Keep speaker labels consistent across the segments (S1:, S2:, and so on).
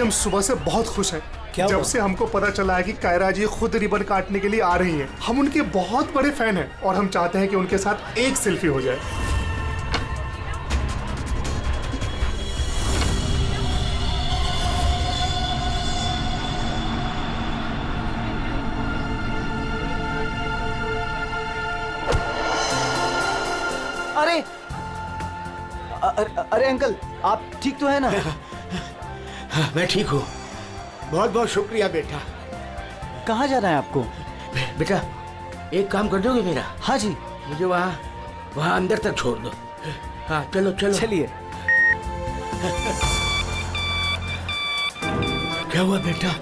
S1: हम सुबह से बहुत खुश हैं। जब से हमको पता चला है कि कायरा जी खुद रिबन काटने के लिए आ रही हैं, हम उनके बहुत बड़े फैन हैं और हम चाहते हैं कि उनके साथ एक सेल्फी हो जाए।
S2: अरे अरे अंकल, आप ठीक तो है ना?
S3: हाँ, मैं ठीक हूँ। बहुत बहुत शुक्रिया बेटा।
S2: कहाँ जाना है आपको?
S3: बेटा एक काम कर दोगे मेरा?
S2: हाँ जी।
S3: मुझे वहाँ अंदर तक छोड़ दो। हाँ चलो चलो।
S2: चलिए।
S3: क्या हुआ बेटा,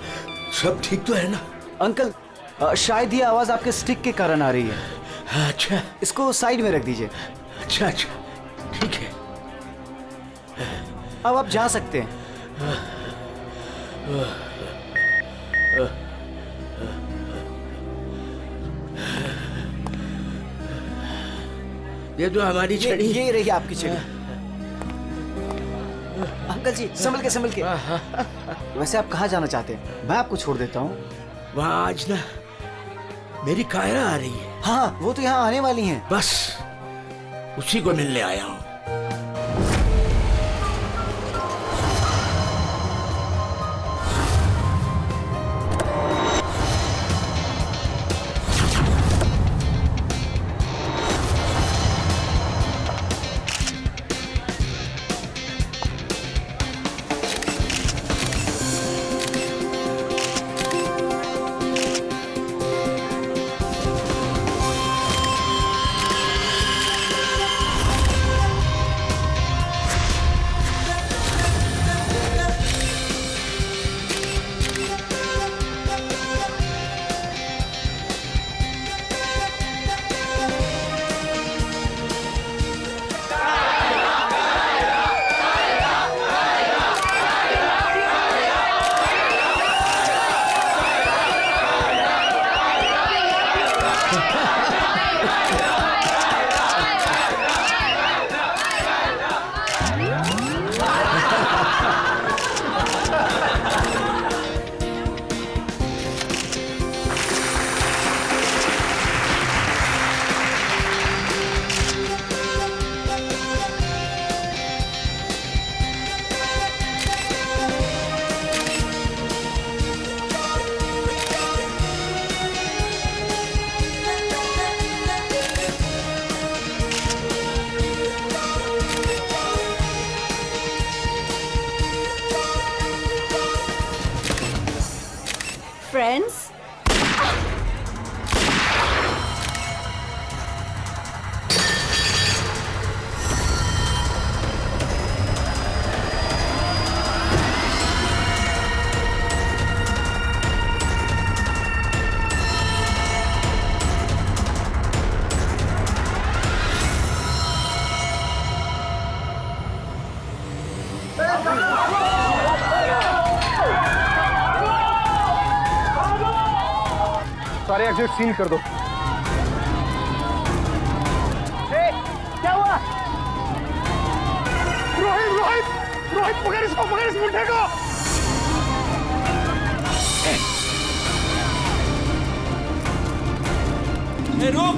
S3: सब ठीक तो है ना?
S2: अंकल शायद ये आवाज आपके स्टिक के कारण आ रही है।
S3: अच्छा,
S2: इसको साइड में रख दीजिए।
S3: अच्छा अच्छा ठीक है।
S2: अब आप जा सकते हैं।
S3: ये तो हमारी छड़ी।
S2: ये रही आपकी छड़ी। अंकल जी संभल के। वैसे आप कहाँ जाना चाहते हैं? मैं आपको छोड़ देता हूँ।
S3: वहाँ आज ना मेरी कायरा आ रही है।
S2: हाँ वो तो यहाँ आने वाली हैं।
S3: बस उसी को मिलने आया हूँ।
S4: Friends?
S1: सारे एग्जिट सील कर दो।
S2: क्या हुआ?
S1: रोहित पकड़ इसको इस मुंडे को।
S5: रुक।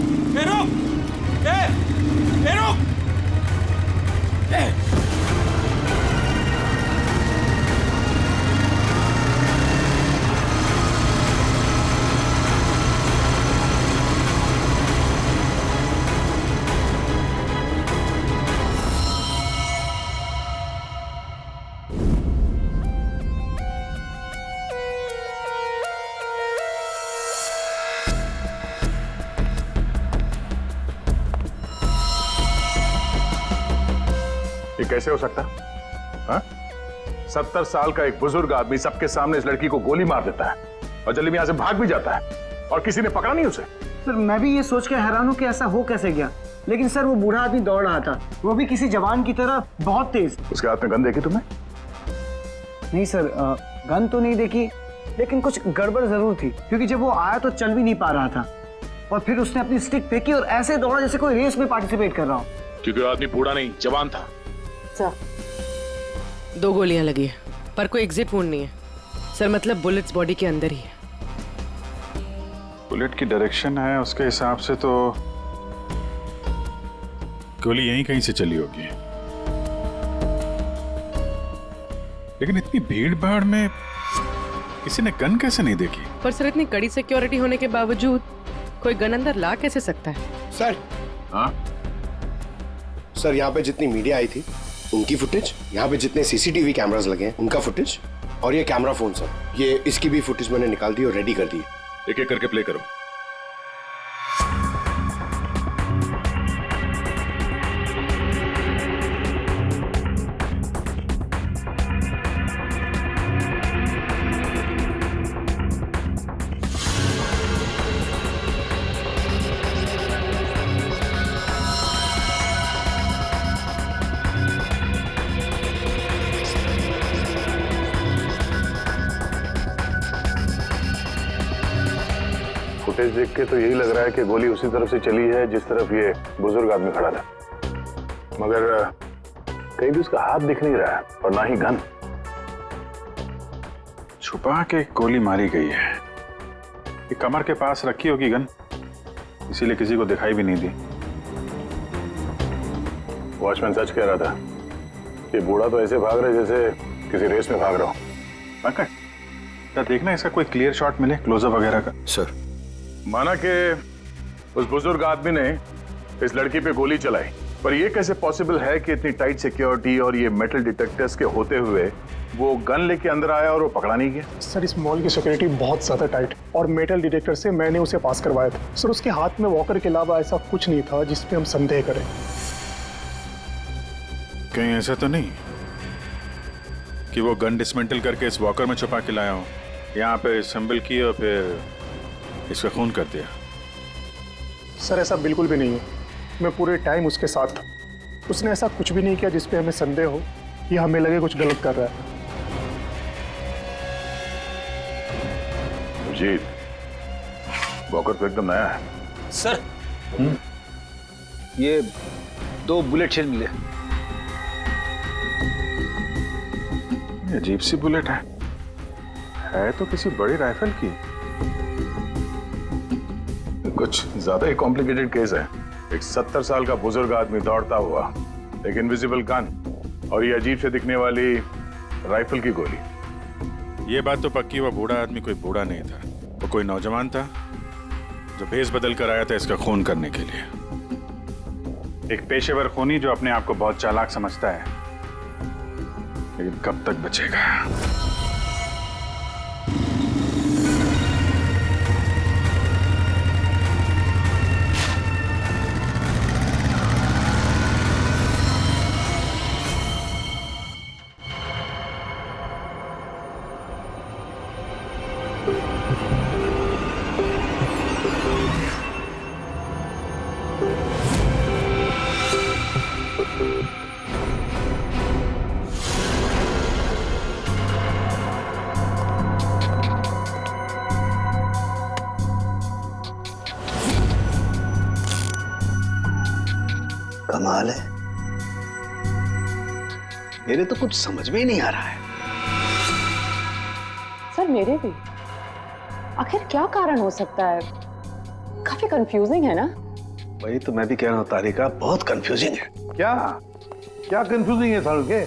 S6: ये कैसे हो सकता? हाँ? 70 साल का एक बुजुर्ग आदमी सबके सामने इस लड़की को गोली मार देता है और जल्दी में यहां से भाग भी जाता है और किसी ने पकड़ा नहीं उसे।
S7: सर मैं भी ये सोच के हैरान हूँ कि ऐसा हो कैसे गया, लेकिन सर वो बूढ़ा आदमी दौड़ रहा था, वो भी किसी जवान की तरह बहुत तेज।
S6: उसके हाथ में गन देखी तुमने?
S7: नहीं सर, गन तो नहीं देखी, लेकिन कुछ गड़बड़ जरूर थी, क्योंकि जब वो आया तो चल भी नहीं पा रहा था और फिर उसने अपनी स्टिक फेंकी और ऐसे दौड़ा जैसे कोई रेस में पार्टिसिपेट कर रहा हो।
S6: क्योंकि वो आदमी बूढ़ा नहीं जवान था।
S4: 2 गोलियां लगी है।
S8: पर कोई एग्जिट वुंड नहीं है सर, मतलब बुलेट्स बॉडी के अंदर ही है।
S6: बुलेट की डायरेक्शन है, उसके हिसाब से तो गोली यहीं कहीं से चली होगी। लेकिन इतनी भीड़ भाड़ में किसी ने गन कैसे नहीं देखी?
S8: पर सर इतनी कड़ी सिक्योरिटी होने के बावजूद कोई गन अंदर ला कैसे सकता है?
S9: सर,
S6: हाँ
S9: सर यहाँ पे जितनी मीडिया आई थी उनकी फुटेज, यहाँ पे जितने सीसीटीवी कैमरास लगे हैं उनका फुटेज, और ये कैमरा फोन सर, ये इसकी भी फुटेज मैंने निकाल दी और रेडी कर दी।
S6: एक एक करके प्ले करो। फुटेज देख के तो यही लग रहा है कि गोली उसी तरफ से चली है जिस तरफ ये बुजुर्ग आदमी खड़ा था, मगर कहीं भी उसका हाथ दिख नहीं रहा है और ना ही गन। छुपा के गोली मारी गई है। ये कमर के पास रखी होगी गन, इसीलिए किसी को दिखाई भी नहीं दी। वॉचमैन सच कह रहा था कि बूढ़ा तो ऐसे भाग रहा है जैसे किसी रेस में भाग रहा हो। पंकज, क्या देखना इसका कोई क्लियर शॉट मिले, क्लोजअप वगैरह का?
S9: सर,
S6: माना कि उस बुजुर्ग आदमी ने इस लड़की पे गोली चलाई, पर यह कैसे पॉसिबल है कि इतनी टाइट सिक्योरिटी और ये मेटल डिटेक्टर्स के होते हुए वो गन लेके अंदर आया और वो पकड़ा नहीं गया?
S1: सर इस मॉल की सिक्योरिटी बहुत ज्यादा टाइट और मेटल डिटेक्टर से मैंने उसे पास करवाया था। सर उसके हाथ में वॉकर के अलावा ऐसा कुछ नहीं था जिस पे हम संदेह करें।
S6: कहीं ऐसा तो नहीं कि वो गन डिसमेंटल करके इस वॉकर में छुपा के लाया हो, यहाँ पे असेंबल की और फिर इसका खून कर दिया?
S1: सर ऐसा बिल्कुल भी नहीं है, मैं पूरे टाइम उसके साथ था। उसने ऐसा कुछ भी नहीं किया जिसपे हमें संदेह हो या हमें लगे कुछ गलत कर रहा है।
S6: जीत, वॉकर तो एकदम नया है।
S2: सर ये 2 बुलेट शेल मिले।
S6: ये अजीब सी बुलेट है तो किसी बड़ी राइफल की। कुछ ज्यादा ही कॉम्प्लिकेटेड केस है। एक 70 साल का बुजुर्ग आदमी दौड़ता हुआ, एक इनविजिबल गन और ये अजीब से दिखने वाली राइफल की गोली। ये बात तो पक्की, वो बूढ़ा आदमी कोई बूढ़ा नहीं था, वो कोई नौजवान था जो भेस बदल कर आया था इसका खून करने के लिए। एक पेशेवर खूनी जो अपने आप को बहुत चालाक समझता है, लेकिन कब तक बचेगा?
S9: कमाल है, मेरे तो कुछ समझ में ही नहीं आ रहा है।
S4: सर मेरे भी। आखिर क्या कारण हो सकता है? काफी कंफ्यूजिंग है ना?
S9: वही तो मैं भी कह रहा हूँ तारिका, बहुत कंफ्यूजिंग है।
S10: क्या कंफ्यूजिंग है सारुण के?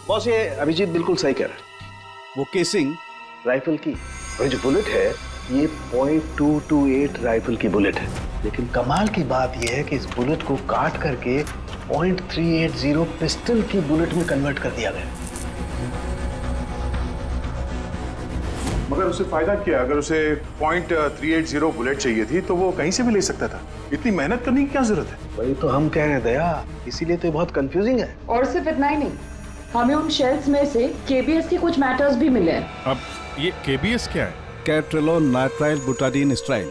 S9: बॉस ये अभिजीत बिल्कुल सही कह रहा है। वो केसिंग राइफल की और जो बुलेट है ये .228 राइफल की बुलेट है, लेकिन कमाल की बात यह है कि इस बुलेट को काट करके .380 पिस्टल की बुलेट में कन्वर्ट कर दिया गया।
S6: मगर उसे फायदा क्या? अगर उसे .380 बुलेट चाहिए थी तो वो कहीं से भी ले सकता था। इतनी मेहनत करने की क्या जरूरत है?
S9: वही तो हम कह रहे हैं दया, इसीलिए तो बहुत कंफ्यूजिंग है।
S11: और सिर्फ इतना ही नहीं, हमें उन शेल्स में से केबीएस के कुछ मैटर्स भी मिले हैं।
S6: अब ये केबीएस क्या है?
S10: कैट्रेलोन नाइट्राइल बुटाडीन स्ट्राइन।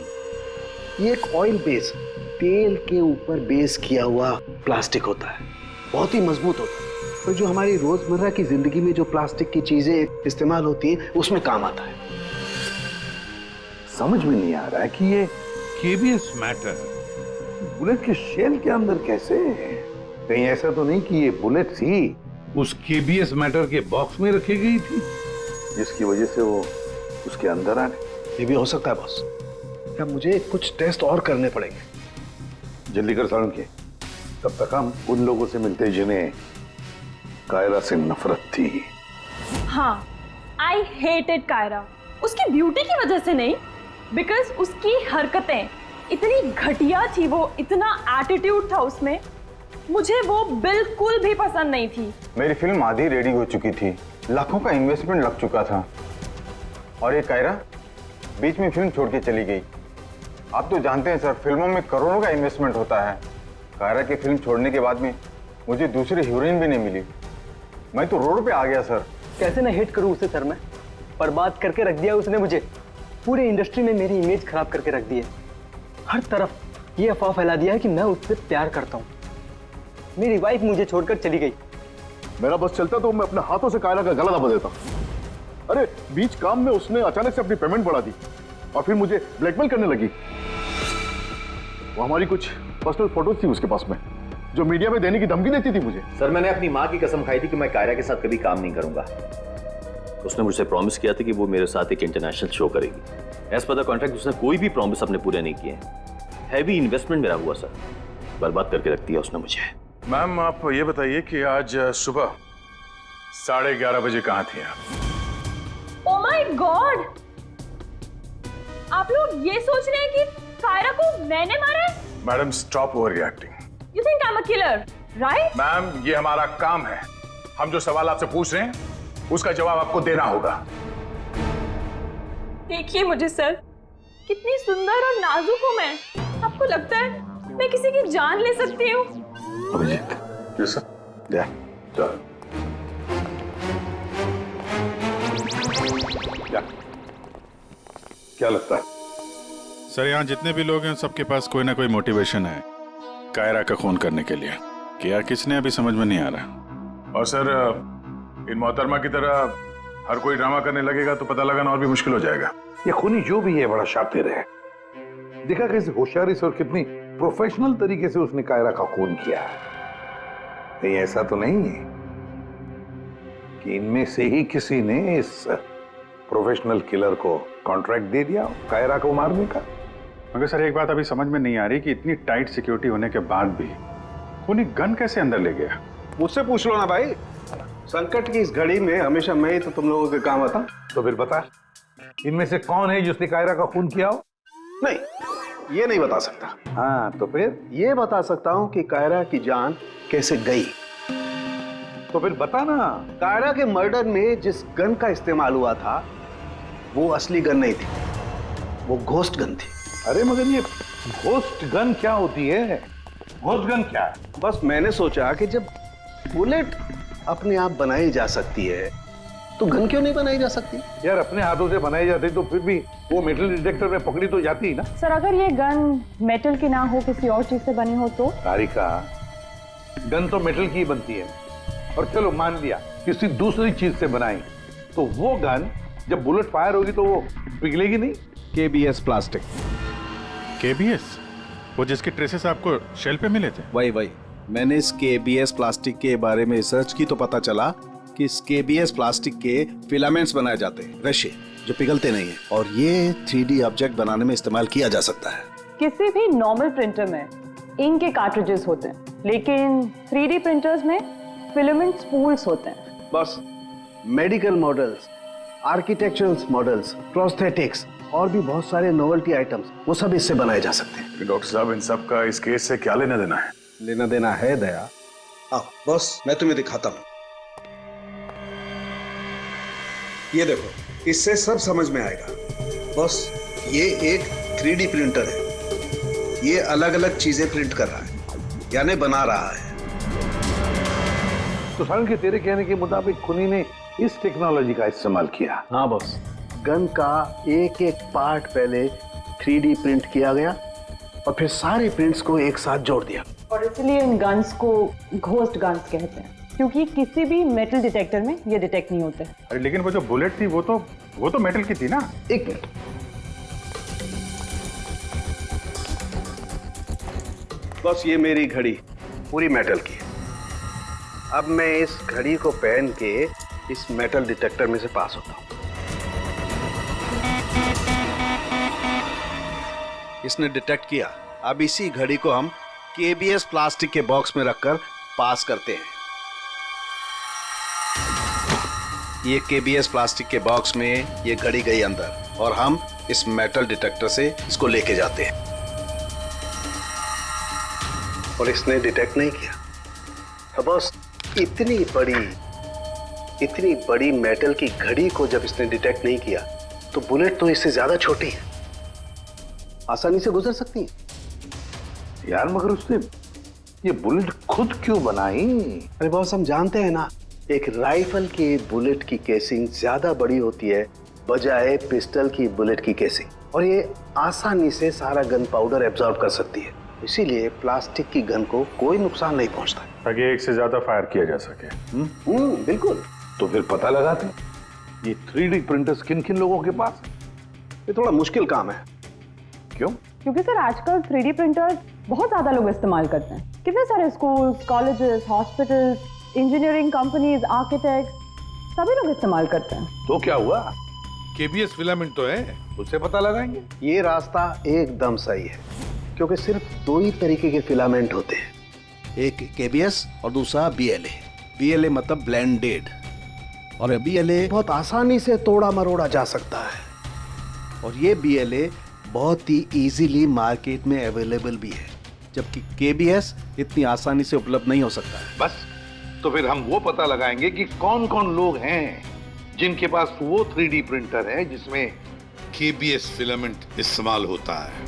S9: ये एक ऑयल बेस, तेल के ऊपर बेस किया हुआ प्लास्टिक होता है, बहुत ही मजबूत होता है, और जो हमारी रोजमर्रा की जिंदगी में जो प्लास्टिक की चीजें इस्तेमाल होती हैं उसमें काम आता है।
S10: समझ में नहीं आ रहा है कि ये केबीएस मैटर बुलेट के शेल के अंदर कैसे? कहीं ऐसा तो नहीं कि ये बुलेट थी उस केबीएस मैटर के बॉक्स में रखी गई थी?
S9: जिसकी वजह से वो उसके अंदर आ गए।
S3: ये भी हो सकता है बॉस।
S9: क्या मुझे कुछ टेस्ट और करने पड़ेंगे। जल्दी कर सारुण के, तब तक हम उन लोगों से मिलते जिन्हें कायरा से नफरत थी।
S11: हाँ, आई हेटेड कायरा। उसकी ब्यूटी की वजह से नहीं, बिकॉज उसकी हरकतें इतनी घटिया थी, वो इतना एटीट्यूड था उसमें, मुझे वो बिल्कुल भी पसंद नहीं थी।
S12: मेरी फिल्म आधी रेडी हो चुकी थी, लाखों का इन्वेस्टमेंट लग चुका था, और ये कायरा बीच में फिल्म छोड़ के चली गई। आप तो जानते हैं सर, फिल्मों में करोड़ों का इन्वेस्टमेंट होता है। कायरा की फिल्म छोड़ने के बाद में मुझे दूसरी हीरोइन भी नहीं मिली। मैं तो रोड पे आ गया सर।
S7: कैसे ना हेट करूं उसे सर मैं? बर्बाद करके रख दिया उसने मुझे। पूरे इंडस्ट्री में मेरी इमेज खराब करके रख दी है। हर तरफ ये अफवाह फैला दिया है कि मैं उससे प्यार करता हूँ। मेरी वाइफ मुझे छोड़कर चली गई।
S9: मेरा बस चलता तो मैं अपने हाथों से कायरा का गला दबा देता। अरे बीच काम में उसने अचानक से अपनी पेमेंट बढ़ा दी और फिर मुझे ब्लैकमेल करने लगी। वो हमारी कुछ पर्सनल फोटोज थी उसके पास में, जो मीडिया में देने की धमकी देती थी मुझे।
S13: सर, मैंने अपनी माँ की कसम खाई थी कि मैं कायरा के साथ कभी काम नहीं करूंगा। उसने मुझसे प्रॉमिस किया था कि वो मेरे साथ एक इंटरनेशनल शो करेगी। एज पर द कॉन्ट्रैक्ट उसने कोई भी प्रॉमिस अपने पूरे नहीं किए। हैवी इन्वेस्टमेंट मेरा हुआ सर, बर्बाद करके रख दिया उसने मुझे।
S6: मैम आप ये बताइए कि आज सुबह 11:30 बजे कहाँ थे आप?
S11: ओ माय गॉड, आप लोग ये सोच रहे हैं कि कायरा को मैंने मारा है?
S6: Madam stop over reacting.
S11: You think I'm a killer, right?
S6: Ma'am ये हमारा काम है, हम जो सवाल आपसे पूछ रहे हैं उसका जवाब आपको देना होगा।
S11: देखिए मुझे सर, कितनी सुंदर और नाजुक हूँ मैं। आपको लगता है मैं किसी की जान ले सकती हूँ?
S9: Abhijit, yes sir. क्या लगता है
S14: सर? यहाँ जितने भी लोग हैं सबके पास कोई ना कोई मोटिवेशन है कायरा का खून करने के लिए। क्या किसने अभी समझ में नहीं आ रहा।
S6: और सर इन मोहतरमा की तरह हर कोई ड्रामा करने लगेगा तो पता लगाना और भी मुश्किल हो जाएगा।
S9: ये खूनी जो भी है बड़ा शातिर है। देखा कैसे होशियारी से और कितनी प्रोफेशनल तरीके से उसने कायरा का खून किया है। कहीं ऐसा तो नहीं है कि इनमें से ही किसी ने इस प्रोफेशनल किलर को कॉन्ट्रैक्ट दे दिया कायरा को मारने का?
S14: मगर सर एक बात अभी समझ में नहीं आ रही कि इतनी टाइट सिक्योरिटी होने के बाद भी खूनी गन कैसे अंदर ले गया।
S3: मुझसे पूछ लो ना भाई। संकट की इस घड़ी में हमेशा मैं ही तो तुम लोगों के काम आता।
S9: तो फिर बता, इनमें से कौन है जिसने कायरा का खून किया हो?
S3: नहीं, ये नहीं बता सकता।
S9: हाँ तो फिर?
S3: ये बता सकता हूँ कि कायरा की जान कैसे गई।
S9: तो फिर बता ना।
S3: कायरा के मर्डर में जिस गन का इस्तेमाल हुआ था वो असली गन नहीं थी, वो घोस्ट गन थी।
S9: अरे मगर ये घोस्ट गन क्या होती है? घोस्ट गन क्या है?
S3: बस मैंने सोचा कि जब बुलेट अपने आप बनाई जा सकती है तो गन क्यों नहीं बनाई जा सकती?
S9: यार अपने हाथों से बनाई जाती तो फिर भी वो मेटल डिटेक्टर में पकड़ी तो जाती ना।
S4: सर अगर ये गन मेटल की ना हो, किसी और चीज से बनी हो तो?
S9: तारिका, गन तो मेटल की ही बनती है। और चलो मान लिया किसी दूसरी चीज से बनाई, तो वो गन जब बुलेट फायर होगी तो वो पिघलेगी नहीं।
S14: KBS plastic. KBS? वो जिसके ट्रेसेस आपको शेल पे मिले थे?
S13: वही मैंने इस KBS प्लास्टिक के बारे में रिसर्च की तो पता चला कि इस KBS प्लास्टिक के फिलामेंट्स बनाए जाते हैं, रेशे जो पिघलते नहीं है, और ये 3D ऑब्जेक्ट बनाने में इस्तेमाल किया जा सकता है।
S4: किसी भी नॉर्मल प्रिंटर में इंक के कार्ट्रिजेस होते हैं, लेकिन 3D प्रिंटर्स में फिलामेंट स्पूल्स होते हैं।
S3: बस medical models, architectural models, prosthetics और भी बहुत सारे नोवेल्टी आइटम्स, वो सब इससे बनाए जा सकते हैं।
S6: डॉक्टर साहब इन सब का इस केस से क्या लेना देना है?
S3: लेना देना है दया। आओ बॉस, मैं तुम्हें दिखाता हूं। ये देखो, इससे सब समझ में आएगा। बॉस ये एक 3D प्रिंटर है। ये अलग अलग चीजें प्रिंट कर रहा है, यानी बना रहा है।
S9: तो सारुण के तेरे कहने के मुताबिक खूनी ने इस टेक्नोलॉजी का इस्तेमाल किया?
S3: हाँ बॉस, गन का एक एक पार्ट पहले 3D प्रिंट किया गया और फिर सारे प्रिंट्स को एक साथ जोड़ दिया।
S4: और इसलिए इन गन्स को घोस्ट गन्स कहते हैं, क्योंकि किसी भी मेटल डिटेक्टर में ये डिटेक्ट नहीं होते।
S14: अरे लेकिन वो जो बुलेट थी वो तो मेटल की थी ना?
S3: एक मिनट, बस ये मेरी घड़ी पूरी मेटल की है। अब मैं इस घड़ी को पहन के इस मेटल डिटेक्टर में से पास होता हूँ। इसने डिटेक्ट किया। अब इसी घड़ी को हम केबीएस प्लास्टिक के बॉक्स में रखकर पास करते हैं। ये केबीएस प्लास्टिक के बॉक्स में ये घड़ी गई अंदर और हम इस मेटल डिटेक्टर से इसको लेके जाते हैं और इसने डिटेक्ट नहीं किया। तो बॉस, इतनी बड़ी मेटल की घड़ी को जब इसने डिटेक्ट नहीं किया तो बुलेट तो इससे ज्यादा छोटी है, आसानी से गुजर सकती है।
S10: यार मगर उसने ये बुलेट खुद क्यों बनाई?
S3: अरे बॉस, हम जानते हैं ना, एक राइफल की बुलेट की केसिंग ज्यादा बड़ी होती है बजाय पिस्टल की बुलेट की केसिंग, और ये आसानी से सारा गन पाउडर एब्जॉर्ब कर सकती है। इसीलिए प्लास्टिक की गन को कोई नुकसान नहीं पहुंचता,
S14: ताकि एक से ज्यादा फायर किया जा सके।
S3: बिल्कुल।
S10: तो फिर पता लगाते ये 3D प्रिंटर्स किन किन लोगों के पास?
S3: ये थोड़ा मुश्किल काम है।
S10: क्यों?
S4: क्योंकि सर आजकल 3D प्रिंटर्स बहुत ज्यादा लोग इस्तेमाल करते हैं। कितने सारे schools, colleges, hospitals, engineering companies, architect सभी लोग इस्तेमाल करते हैं।
S10: तो क्या हुआ? केबीएस फिलामेंट तो है, उससे पता लगाएंगे।
S3: ये रास्ता एकदम सही है, क्योंकि सिर्फ दो ही तरीके के फिलामेंट होते हैं, एक केबीएस और दूसरा बीएलए। बीएलए मतलब ब्लेंडेड, और बीएलए बहुत आसानी से तोड़ा मरोड़ा जा सकता है, और ये बीएलए बहुत ही इजीली मार्केट में अवेलेबल भी है, जबकि केबीएस इतनी आसानी से उपलब्ध नहीं हो सकता है।
S10: बस, तो फिर हम वो पता लगाएंगे कि कौन कौन लोग हैं जिनके पास वो 3D प्रिंटर है जिसमें केबीएस फिलामेंट इस्तेमाल होता है।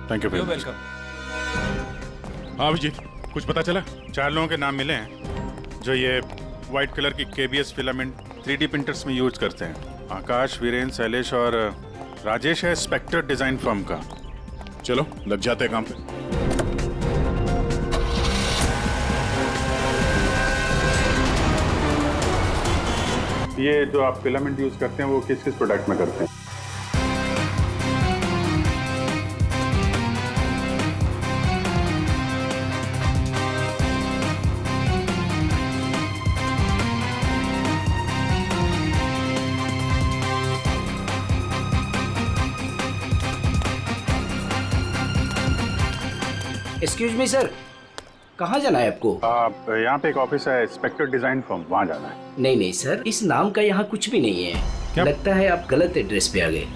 S14: Thank you welcome. हाँ अभिजीत, कुछ पता चला? 4 लोगों के नाम मिले हैं जो ये व्हाइट कलर की केबीएस फिलामेंट 3D प्रिंटर्स में यूज करते हैं। आकाश, वीरेन, शैलेश और राजेश है स्पेक्टर डिजाइन फर्म का। चलो लग जाते हैं काम पे। ये जो आप फिलामेंट यूज करते हैं वो किस किस प्रोडक्ट में करते हैं?
S15: एक्सक्यूज मी सर, कहाँ जाना है आपको?
S14: यहाँ पे एक ऑफिस है स्पेक्टर डिजाइन फर्म, वहाँ जाना है।
S15: नहीं नहीं सर, इस नाम का यहाँ कुछ भी नहीं है।
S14: क्या?
S15: लगता है आप गलत एड्रेस पे आ गए।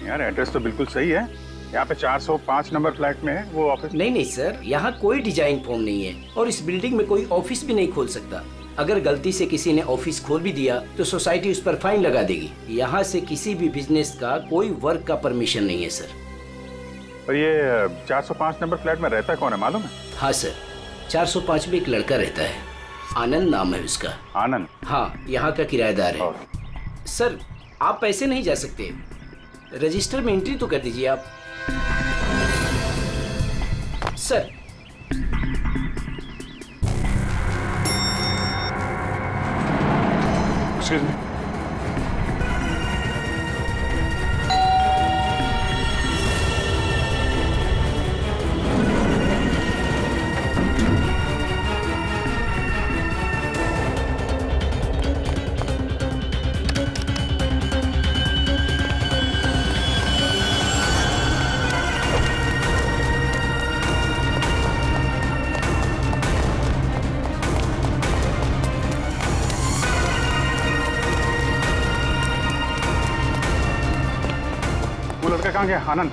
S14: यार एड्रेस तो बिल्कुल सही है, यहाँ पे 405 नंबर फ्लैट में है वो ऑफिस।
S15: नहीं नहीं सर, यहाँ कोई डिजाइन फॉर्म नहीं है और इस बिल्डिंग में कोई ऑफिस भी नहीं खोल सकता। अगर गलती से किसी ने ऑफिस खोल भी दिया तो सोसाइटी उस पर फाइन लगा देगी। यहाँ से किसी भी बिजनेस का कोई वर्क का परमिशन नहीं है सर।
S14: और ये 405 नंबर फ्लैट में रहता कौन है मालूम है?
S15: हाँ सर, 405 में एक लड़का रहता है, आनंद नाम है उसका।
S14: आनंद?
S15: हाँ, यहाँ का किराएदार है। सर आप ऐसे नहीं जा सकते, रजिस्टर में एंट्री तो कर दीजिए आप। सर
S14: एक्सक्यूज मी, वो लड़का कहाँ गया? आनंद?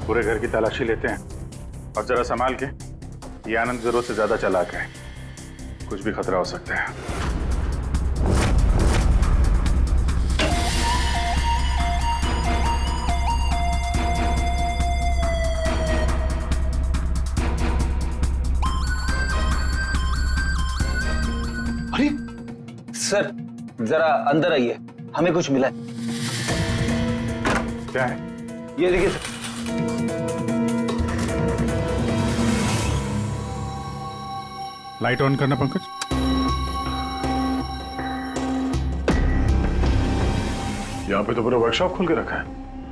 S14: पूरे घर की तलाशी लेते हैं और जरा संभाल के। ये आनंद जरूरत से ज्यादा चालाक है, कुछ भी खतरा हो सकता है।
S2: अरे सर, जरा अंदर आइए, हमें कुछ मिला है।
S14: क्या है?
S2: ये देखिए सर।
S14: लाइट ऑन करना पंकज।
S6: यहाँ पे तो पूरा वर्कशॉप खोल के रखा है।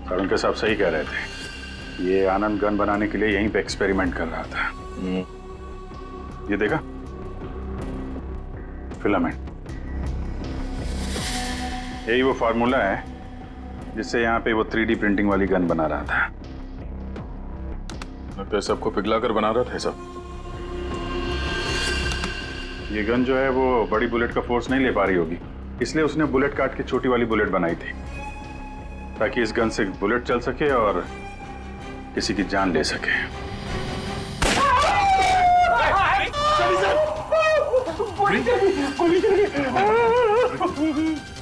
S6: तरुण के साहब सही कह रहे थे, ये आनंद गन बनाने के लिए यहीं पे एक्सपेरिमेंट कर रहा था। ये देखा, फिलामेंट, यही वो फार्मूला है जिससे यहाँ पे वो 3D प्रिंटिंग वाली गन बना रहा था। लगता है सबको पिघला कर बना रहा था सब। ये गन जो है वो बड़ी बुलेट का फोर्स नहीं ले पा रही होगी, इसलिए उसने बुलेट काट के छोटी वाली बुलेट बनाई थी, ताकि इस गन से बुलेट चल सके और किसी की जान ले सके।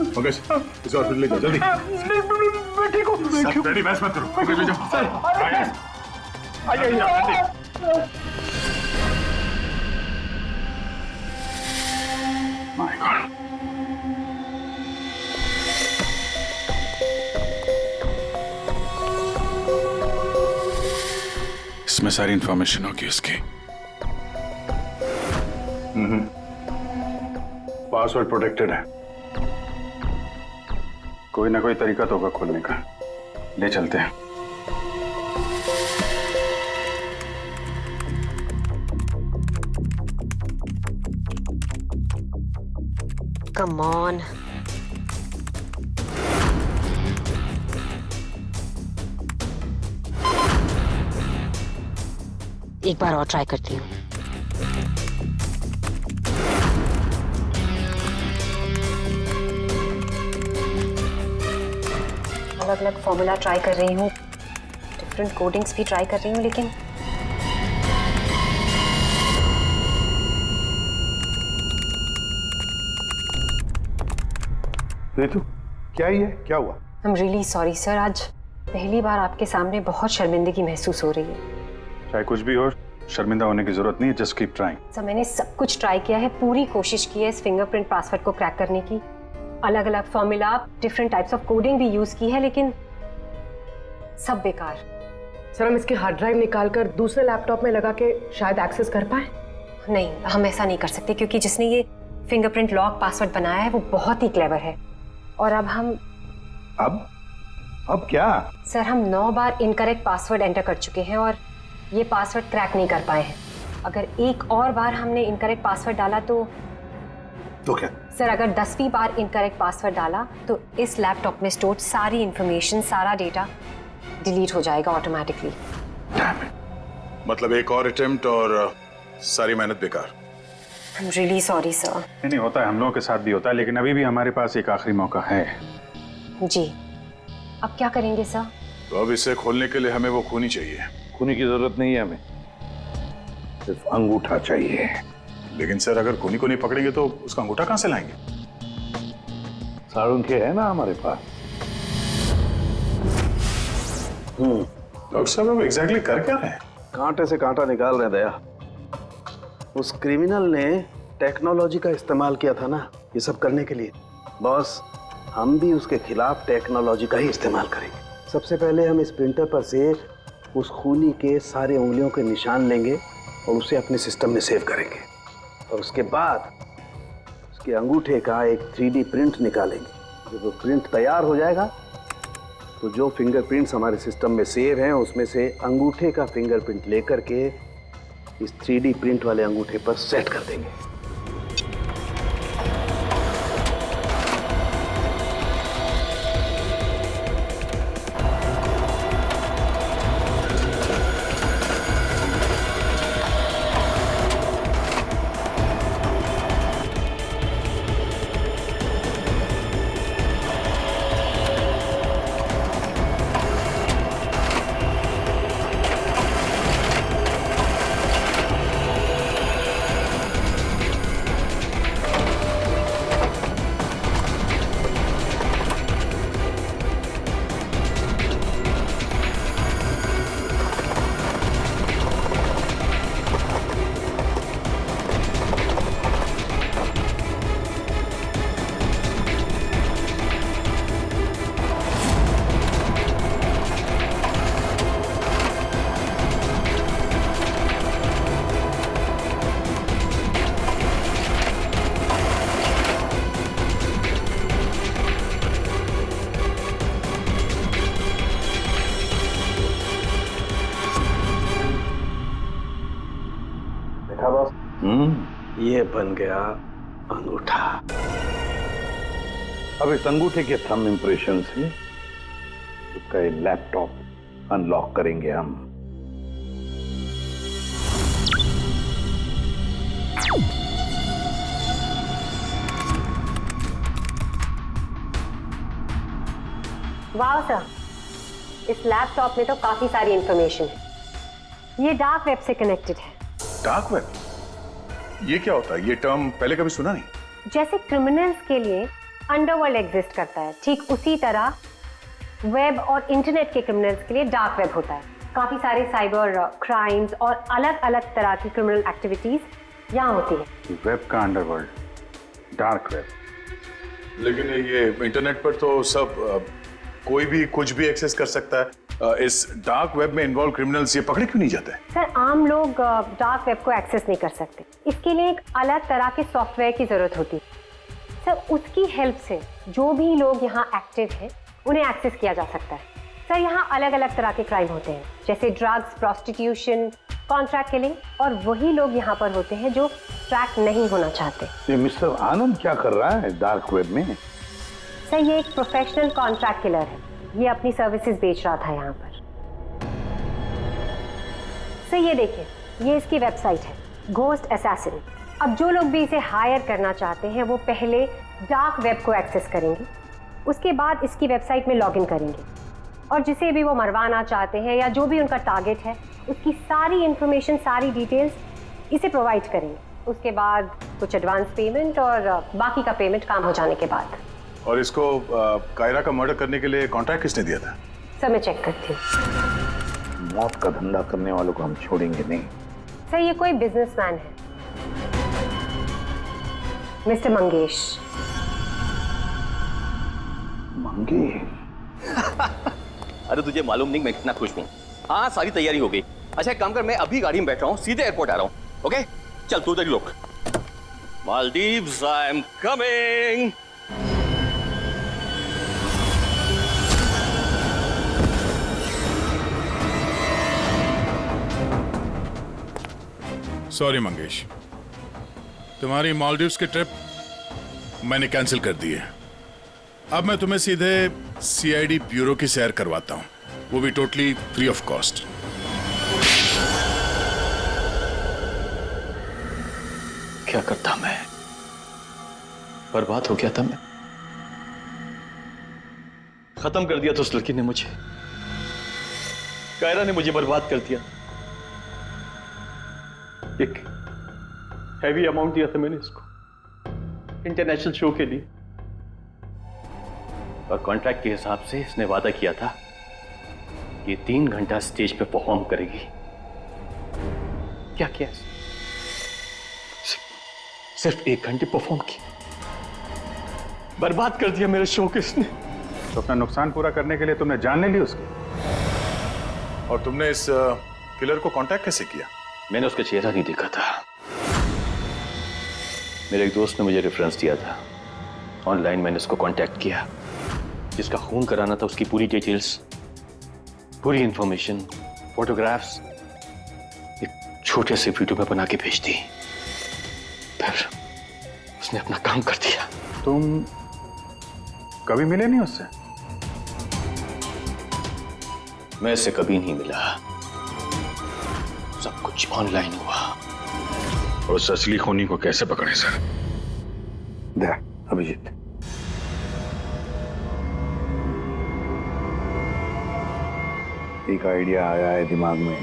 S6: पंकज, इसे हॉस्पिटल ले जाओ जल्दी।
S12: मैं ठीक हूँ।
S6: रेडी, बहस मत करो। पंकज ले जाओ। My God. इसमें सारी इंफॉर्मेशन होगी उसकी। पासवर्ड प्रोटेक्टेड है, कोई ना कोई तरीका तो होगा खोलने का। ले चलते हैं।
S16: Come on. एक बार और ट्राई करती हूँ। अलग अलग फॉर्मूला ट्राई कर रही हूँ, डिफरेंट कोडिंग्स भी ट्राई कर रही हूँ, लेकिन
S6: रितु, क्या ही है, क्या हुआ?
S16: I am really sorry sir, आज पहली बार आपके सामने बहुत शर्मिंदगी महसूस हो रही है।
S6: चाहे कुछ भी हो, शर्मिंदा होने की जरूरत नहीं है, जस्ट कीप ट्राइंग।
S16: सर मैंने सब कुछ ट्राई किया है, पूरी कोशिश की है इस फिंगरप्रिंट पासवर्ड को क्रैक करने की, अलग अलग formula, different types of coding भी यूज की है, लेकिन सब बेकार।
S8: सर हम इसके हार्ड ड्राइव निकाल कर दूसरे लैपटॉप में लगा के शायद एक्सेस कर पाए।
S16: नहीं, हम ऐसा नहीं कर सकते, क्योंकि जिसने ये फिंगरप्रिंट लॉक पासवर्ड बनाया है वो बहुत ही क्लेवर है। और अब हम
S6: अब क्या?
S16: सर हम 9 बार इनकरेक्ट पासवर्ड एंटर कर चुके हैं और ये पासवर्ड क्रैक नहीं कर पाए हैं। अगर एक और बार हमने इनकरेक्ट पासवर्ड डाला तो
S6: क्या?
S16: सर अगर 10वीं बार इनकरेक्ट पासवर्ड डाला तो इस लैपटॉप में स्टोर्ड सारी इंफॉर्मेशन, सारा डेटा डिलीट हो जाएगा ऑटोमेटिकली।
S6: मतलब एक और अटेम्प्ट और सारी मेहनत बेकार।
S16: I am really sorry sir.
S6: नहीं होता है, हम लोगों के साथ भी होता है, लेकिन अभी भी हमारे पास एक आखिरी मौका है।
S16: जी, अब क्या करेंगे सर?
S6: तो अब इसे खोलने के लिए हमें वो खूनी चाहिए।
S9: खूनी की जरूरत नहीं है हमें, सिर्फ अंगूठा चाहिए।
S6: लेकिन सर अगर खूनी को नहीं पकड़ेंगे तो उसका अंगूठा कहां से लाएंगे?
S9: साड़ुंखे है ना हमारे पास।
S6: डॉक्टर साहब अब एग्जैक्टली कर क्या रहे हैं?
S3: कांटे से कांटा निकाल रहे दया। उस क्रिमिनल ने टेक्नोलॉजी का इस्तेमाल किया था ना ये सब करने के लिए। बॉस, हम भी उसके खिलाफ टेक्नोलॉजी का ही इस्तेमाल करेंगे। सबसे पहले हम इस प्रिंटर पर से उस खूनी के सारे उंगलियों के निशान लेंगे और उसे अपने सिस्टम में सेव करेंगे, और उसके बाद उसके अंगूठे का एक 3D प्रिंट निकालेंगे। जब वो प्रिंट तैयार हो जाएगा तो जो फिंगरप्रिंट्स हमारे सिस्टम में सेव हैं उसमें से अंगूठे का फिंगरप्रिंट लेकर के इस 3D प्रिंट वाले अंगूठे पर सेट कर देंगे।
S9: बन गया अंगूठा।
S10: अब इस अंगूठे के थंब इंप्रेशन से उसका ये लैपटॉप अनलॉक करेंगे हम।
S16: वाह सर, इस लैपटॉप में तो काफी सारी इंफॉर्मेशन है। ये डार्क वेब से कनेक्टेड है।
S6: Dark web? ये क्या होता है? ये टर्म पहले कभी सुना नहीं।
S16: जैसे क्रिमिनल्स के लिए अंडरवर्ल्ड एग्जिस्ट करता है, ठीक उसी तरह वेब और इंटरनेट के क्रिमिनल्स के लिए डार्क वेब होता है। काफी सारे साइबर क्राइम्स और अलग अलग तरह की क्रिमिनल एक्टिविटीज यहाँ होती है।
S10: वेब का अंडरवर्ल्ड, डार्क वेब।
S6: लेकिन ये इंटरनेट पर तो सब कोई भी कुछ भी एक्सेस कर सकता है। इस डार्क वेब में इन्वॉल्व क्रिमिनल्स ये पकड़े क्यों नहीं जाते?
S16: सर, आम लोग डार्क वेब को एक्सेस नहीं कर सकते। इसके लिए एक अलग तरह के सॉफ्टवेयर की जरूरत होती है। सर, उसकी हेल्प से जो भी लोग यहाँ एक्टिव हैं उन्हें एक्सेस किया जा सकता है। सर, यहाँ अलग अलग तरह के क्राइम होते हैं, जैसे ड्रग्स, प्रोस्टिट्यूशन, कॉन्ट्रैक्ट किलिंग, और वही लोग यहाँ पर होते हैं जो ट्रैक नहीं होना चाहते।
S10: ये मिस्टर आनंद क्या कर रहा है डार्क वेब में?
S16: सर, ये एक प्रोफेशनल कॉन्ट्रैक्ट किलर है। ये अपनी सर्विसेज बेच रहा था यहाँ पर। सर, ये देखिए, ये इसकी वेबसाइट है, घोस्ट असैसिन। अब जो लोग भी इसे हायर करना चाहते हैं वो पहले डार्क वेब को एक्सेस करेंगे, उसके बाद इसकी वेबसाइट में लॉगिन करेंगे, और जिसे भी वो मरवाना चाहते हैं या जो भी उनका टारगेट है उसकी सारी इंफॉर्मेशन, सारी डिटेल्स इसे प्रोवाइड करेंगे। उसके बाद कुछ एडवांस पेमेंट और बाकी का पेमेंट काम हो जाने के बाद।
S6: और इसको कायरा का मर्डर करने के लिए कॉन्ट्रैक्ट किसने दिया था?
S16: सर, मैं चेक करती हूँ।
S10: मौत का धंधा करने वालों को हम छोड़ेंगे नहीं।
S16: सर, ये कोई बिजनेसमैन है, मिस्टर मंगेश।
S13: अरे तुझे मालूम नहीं मैं कितना खुश हूँ। हाँ, सारी तैयारी हो गई। अच्छा एक काम कर, मैं अभी गाड़ी में बैठ रहा हूँ, सीधे एयरपोर्ट आ रहा हूँ। ओके चल, तू उधर रुक। Maldives, I am coming.
S14: Sorry Mangesh, तुम्हारी मालदीव्स की ट्रिप मैंने कैंसिल कर दी है। अब मैं तुम्हें सीधे सीआईडी ब्यूरो की सैर करवाता हूं, वो भी टोटली फ्री ऑफ कॉस्ट।
S13: क्या करता मैं? बर्बाद हो गया था मैं। खत्म कर दिया था उस लड़की ने मुझे। कायरा ने मुझे बर्बाद कर दिया। एक हैवी अमाउंट दिया था मैंने इसको इंटरनेशनल शो के लिए, और कॉन्ट्रैक्ट के हिसाब से इसने वादा किया था कि 3 घंटा स्टेज पे परफॉर्म करेगी। क्या किया? सिर्फ 1 घंटे परफॉर्म किया। बर्बाद कर दिया मेरे शो को इसने।
S6: तो अपना नुकसान पूरा करने के लिए तुमने जान ले ली उसकी, और तुमने इस किलर को कांटेक्ट कैसे किया?
S13: मैंने उसका चेहरा नहीं देखा था। मेरे एक दोस्त ने मुझे रेफरेंस दिया था। ऑनलाइन मैंने उसको कांटेक्ट किया। जिसका खून कराना था उसकी पूरी डिटेल्स, पूरी इंफॉर्मेशन, फोटोग्राफ्स एक छोटे से वीडियो में बना के भेज दी। फिर उसने अपना काम कर दिया।
S6: तुम कभी मिले नहीं उससे?
S13: मैं इससे कभी नहीं मिला। सब कुछ ऑनलाइन हुआ।
S6: और उस असली खूनी को कैसे पकड़े सर?
S10: अभिजीत, एक आइडिया आया है दिमाग में।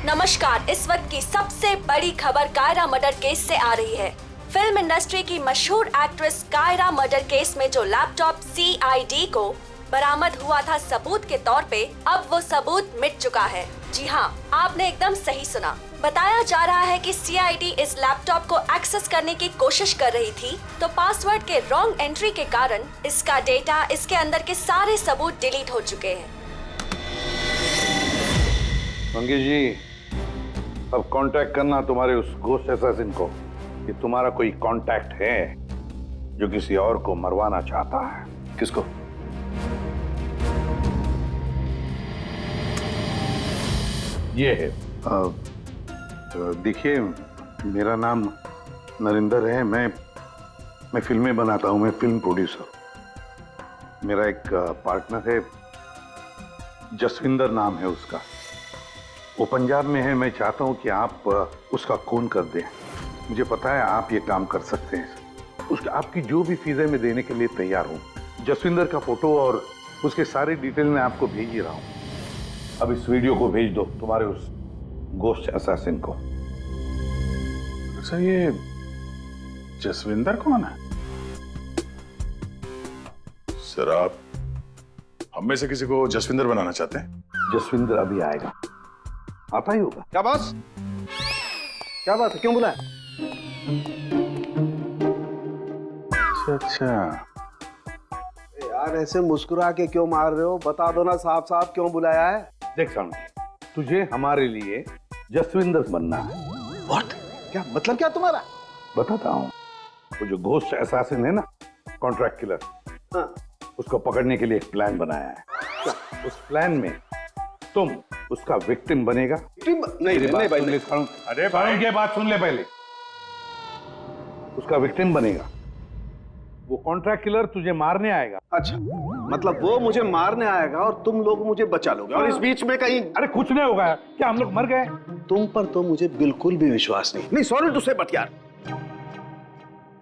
S17: नमस्कार, इस वक्त की सबसे बड़ी खबर कायरा मर्डर केस से आ रही है। फिल्म इंडस्ट्री की मशहूर एक्ट्रेस कायरा मर्डर केस में जो लैपटॉप सीआईडी को बरामद हुआ था सबूत के तौर पे, अब वो सबूत मिट चुका है। जी हाँ, आपने एकदम सही सुना। बताया जा रहा है कि सीआईडी इस लैपटॉप को एक्सेस करने की कोशिश कर रही थी, तो पासवर्ड के रॉन्ग एंट्री के कारण इसका डेटा, इसके अंदर के सारे सबूत डिलीट हो चुके हैं।
S10: मंगेश जी, अब कांटेक्ट करना तुम्हारे उस घोस्ट असैसिन को कि तुम्हारा कोई कांटेक्ट है जो किसी और को मरवाना चाहता है।
S13: किसको?
S10: ये है। देखिए, मेरा नाम नरिंदर है, मैं फिल्में बनाता हूँ, मैं फिल्म प्रोड्यूसर। मेरा एक पार्टनर है, जसविंदर नाम है उसका, वो पंजाब में है। मैं चाहता हूँ कि आप उसका खून कर दें। मुझे पता है आप ये काम कर सकते हैं। उसका आपकी जो भी फीसें मैं देने के लिए तैयार हूँ। जसविंदर का फोटो और उसके सारे डिटेल मैं आपको भेज ही रहा हूँ। अब इस वीडियो को भेज दो तुम्हारे उस गोश्त असैसिन को।
S6: सर ये जसविंदर कौन है? सर आप हम में से किसी को जसविंदर बनाना चाहते हैं?
S10: जसविंदर अभी आएगा, आता ही होगा।
S3: क्या बॉस, क्या बात है, क्यों बुलाया?
S6: अच्छा
S3: यार ऐसे मुस्कुरा के क्यों मार रहे हो? बता दो ना साफ साफ क्यों बुलाया है।
S10: देख साउंड, तुझे हमारे लिए जसविंदर बनना है।
S3: व्हाट? क्या मतलब क्या तुम्हारा?
S10: बताता हूँ। वो जो घोस्ट असैसिन है ना, कॉन्ट्रैक्ट किलर,
S3: हाँ।
S10: उसको पकड़ने के लिए एक प्लान बनाया है। उस प्लान में तुम उसका विक्टिम बनेगा।
S3: नहीं भाई,
S10: अरे भाई ये बात सुन ले पहले। उसका विक्टिम बनेगा, वो कॉन्ट्रैक्ट किलर तुझे मारने आएगा।
S3: अच्छा, मतलब वो मुझे मारने आएगा और तुम लोग मुझे बचा लोगे, और इस बीच में कहीं
S10: अरे कुछ नहीं होगा। क्या हम लोग मर गए?
S3: तुम पर तो मुझे बिल्कुल भी विश्वास नहीं। नहीं सॉरी टू से, बट यार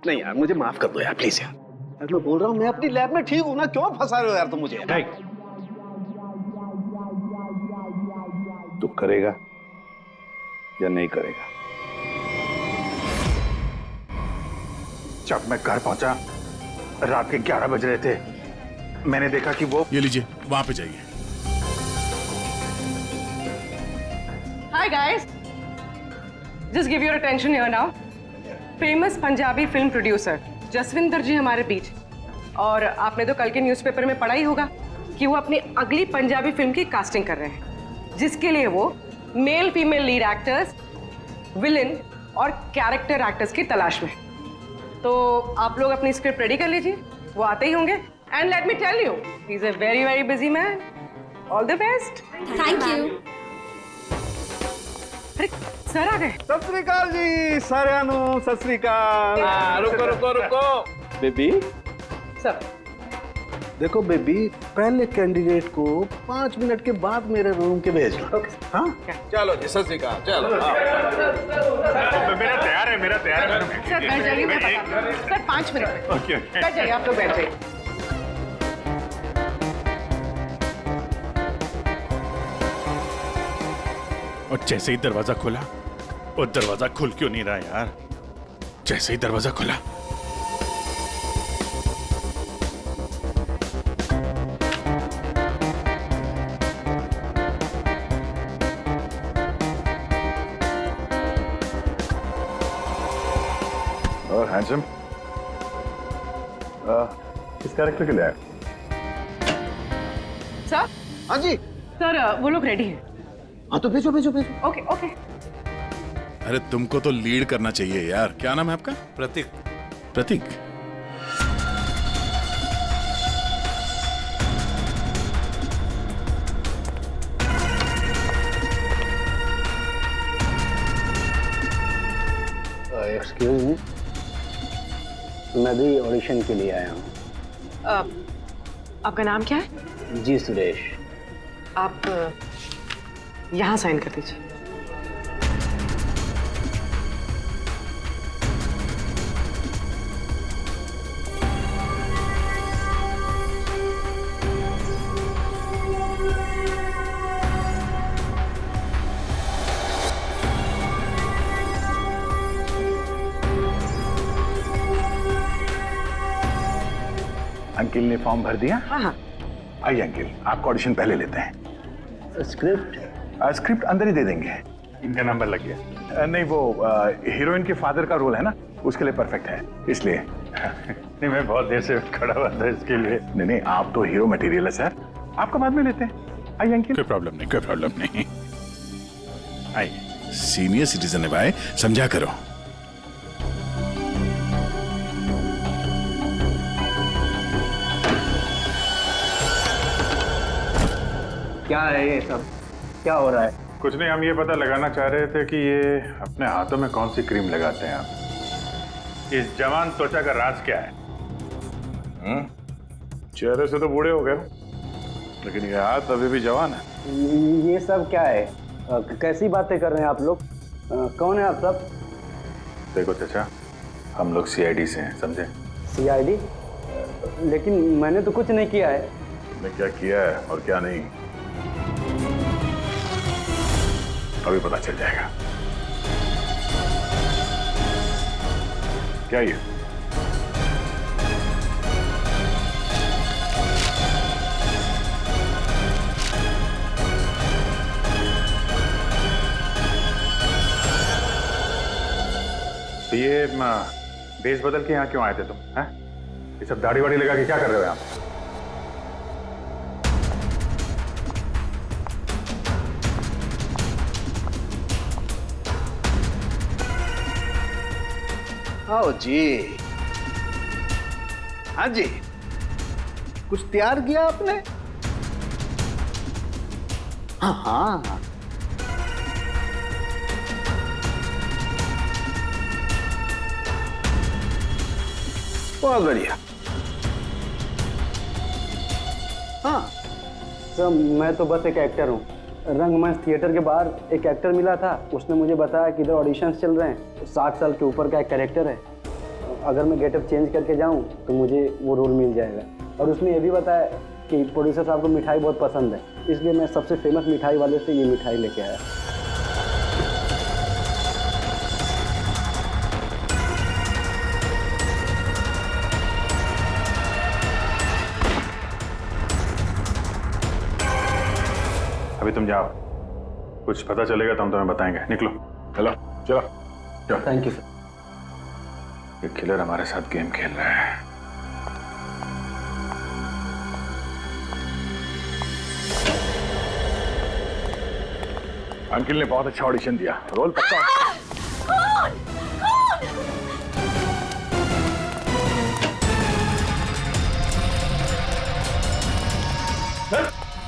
S3: नहीं यार, मुझे माफ कर दो यार, प्लीज यार। मैं बोल रहा हूँ मैं अपनी लैब में ठीक हूँ ना, क्यों फंसा रहे हो यार तुम मुझे?
S10: नहीं, तू करेगा या नहीं करेगा?
S6: जब मैं घर पहुंचा रात के 11 बज रहे थे, मैंने देखा कि वो
S14: ये लीजिए, वहां पे जाइए।
S8: Hi guys, just give your attention here now. Famous Punjabi film producer Jaswinder ji हमारे बीच। और आपने तो कल के न्यूज़पेपर में पढ़ा ही होगा कि वो अपनी अगली पंजाबी फिल्म की कास्टिंग कर रहे हैं, जिसके लिए वो male female lead actors, villain और कैरेक्टर एक्टर्स की तलाश में। तो आप लोग अपनी स्क्रिप्ट रेडी कर लीजिए, वो आते ही होंगे। And let me tell you, he is a very very busy man. All the best.
S17: Thank you.
S8: अरे सर आ गए।
S3: सत श्री अकाल जी सारियानो, सत श्री अकाल।
S5: रुको रुको रुको
S3: बेबी।
S8: सर
S3: देखो बेबी, पहले कैंडिडेट को 5 मिनट के बाद मेरे रूम के भेज लो। हाँ
S5: चलो जी, सत श्री अकाल। चलो
S6: मेरा तैयार है, मेरा तैयार है।
S8: सर बैठ जाइए, मैं बता- सर 5 मिनट
S6: ओके
S8: बैठ जाइए, आप लोग बैठ जाइए।
S14: और जैसे ही दरवाजा खुला, और दरवाजा खुल क्यों नहीं रहा यार? जैसे ही दरवाजा खुला,
S6: और हैंडसम इस कैरेक्टर के लिए आया।
S8: सर।
S3: हाँ जी
S8: सर, वो लोग रेडी हैं।
S3: हाँ तो भेजो भेजो भेजो।
S8: Okay okay.
S14: अरे तुमको तो लीड करना चाहिए यार। क्या नाम है आपका?
S5: प्रतीक।
S14: प्रतीक।
S3: एक्सक्यूज मी, मैं भी ऑडिशन के लिए आया हूँ।
S8: आपका नाम क्या है?
S3: जी सुरेश।
S8: आप यहाँ साइन कर दीजिए।
S6: अंकिल ने फॉर्म भर दिया?
S8: हाँ हाँ।
S6: आइए अंकिल, आपका ऑडिशन पहले लेते हैं। स्क्रिप्ट अंदर ही दे देंगे। इनका नंबर लग गया। नहीं वो हीरोइन के फादर का रोल है ना, उसके लिए परफेक्ट है, इसलिए। नहीं मैं बहुत देर से खड़ा हुआ था इसके लिए। नहीं नहीं, आप तो हीरो मटेरियल है सर, आपका बाद में लेते हैं। आइए अंकिल।
S14: कोई प्रॉब्लम नहीं, कोई प्रॉब्लम नहीं। आइए, सीनियर सिटीजन है भाई, समझा करो।
S3: क्या है ये सब, क्या हो रहा है?
S6: कुछ नहीं, हम ये पता लगाना चाह रहे थे कि ये अपने हाथों में कौन सी क्रीम लगाते हैं आप। इस जवान त्वचा का राज क्या है? चेहरे से तो बूढ़े हो गए, लेकिन ये हाथ अभी भी जवान है।
S7: ये सब क्या है? कैसी बातें कर रहे हैं आप लोग? कौन है आप सब?
S6: देखो चाचा, हम लोग सीआईडी से हैं, समझे?
S7: सीआईडी? लेकिन मैंने तो कुछ नहीं किया है।
S6: तुमने क्या किया है और क्या नहीं, अभी पता चल जाएगा। क्या ये? तो ये बेस बदल के यहाँ क्यों आए थे तुम? हैं? ये सब दाढ़ी वाड़ी लगा के क्या कर रहे हो यहाँ?
S3: आओ जी। हाँ जी, कुछ तैयार किया आपने? हाँ हाँ, बहुत बढ़िया।
S7: हाँ सर, मैं तो बस एक एक्टर हूँ। रंगमंच थिएटर के बाहर एक एक्टर मिला था, उसने मुझे बताया कि इधर ऑडिशंस चल रहे हैं, 60 साल के ऊपर का एक कैरेक्टर है, अगर मैं गेटअप चेंज करके जाऊँ तो मुझे वो रोल मिल जाएगा। और उसने ये भी बताया कि प्रोड्यूसर साहब को मिठाई बहुत पसंद है, इसलिए मैं सबसे फेमस मिठाई वाले से ये मिठाई लेके आया।
S6: अभी तुम जाओ, कुछ पता चलेगा तो हम तुम्हें बताएंगे। निकलो, चलो चलो चलो।
S7: Thank you sir.
S6: ये किलर हमारे साथ गेम खेल रहा है। अंकिल ने बहुत अच्छा ऑडिशन दिया, रोल पक्का।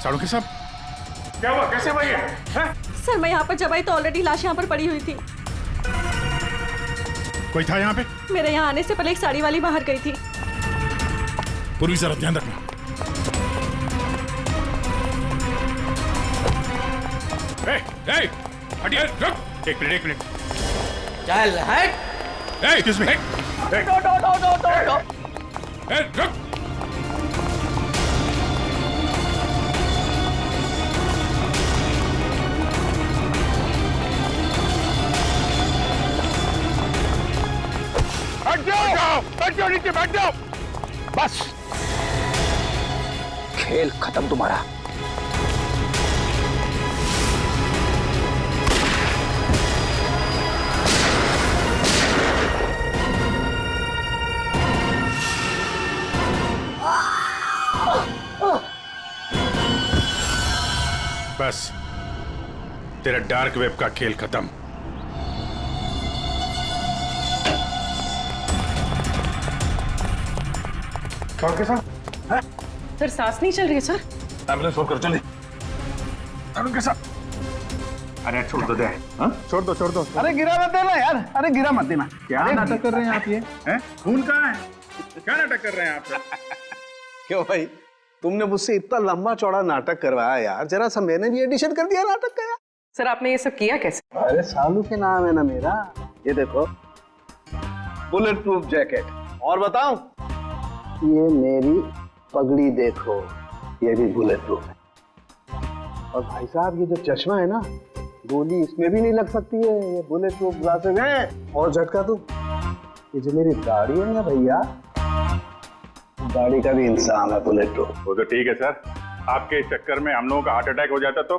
S14: साड़ू के साहब,
S6: क्या हुआ? कैसे भाई है?
S11: सर मैं यहाँ पर जब आई तो ऑलरेडी लाश यहाँ पर पड़ी हुई थी।
S14: कोई था यहाँ पे?
S11: मेरे यहाँ आने से पहले एक साड़ी वाली बाहर गई थी।
S14: पूर्वी जरा ध्यान रखना। हटिए, रुक। एक मिनट।
S15: चल हट।
S14: Excuse me. रुक।
S3: बैठ जाओ नीचे, बैठ जाओ। बस, खेल खत्म तुम्हारा।
S14: बस, तेरा डार्क वेब का खेल खत्म।
S6: के साथ?
S8: सर सांस नहीं चल रही है सर।
S6: एम्बुलेंस फोन करो जल्दी। तरुण के साथ। अरे छोड़ दो दे। छोड़ दो।
S3: अरे गिरा मत देना यार, अरे गिरा मत देना।
S6: क्या नाटक कर रहे हैं आप? ये हैं? खून कहाँ है? क्या नाटक कर रहे हैं आप?
S3: क्यों भाई, तुमने मुझसे इतना लंबा चौड़ा नाटक करवाया यार, जरा सा मैंने भी एडिशन कर दिया नाटक का यार।
S8: सर आपने ये सब किया कैसे?
S3: अरे सालू के नाम है ना मेरा। ये देखो, बुलेट प्रूफ जैकेट। और बताऊं, ये मेरी पगड़ी देखो, ये भी बुलेट प्रूफ है। और भाई साहब, ये जो चश्मा है ना, गोली इसमें भी नहीं लग सकती है, ये बुलेट प्रूफ ग्लासेस है। और झटका तू, ये जो मेरी दाढ़ी है ना भैया, दाढ़ी का भी इंसान है बुलेट प्रूफ।
S6: वो तो ठीक है सर, आपके इस चक्कर में हम लोगों का हार्ट अटैक हो जाता तो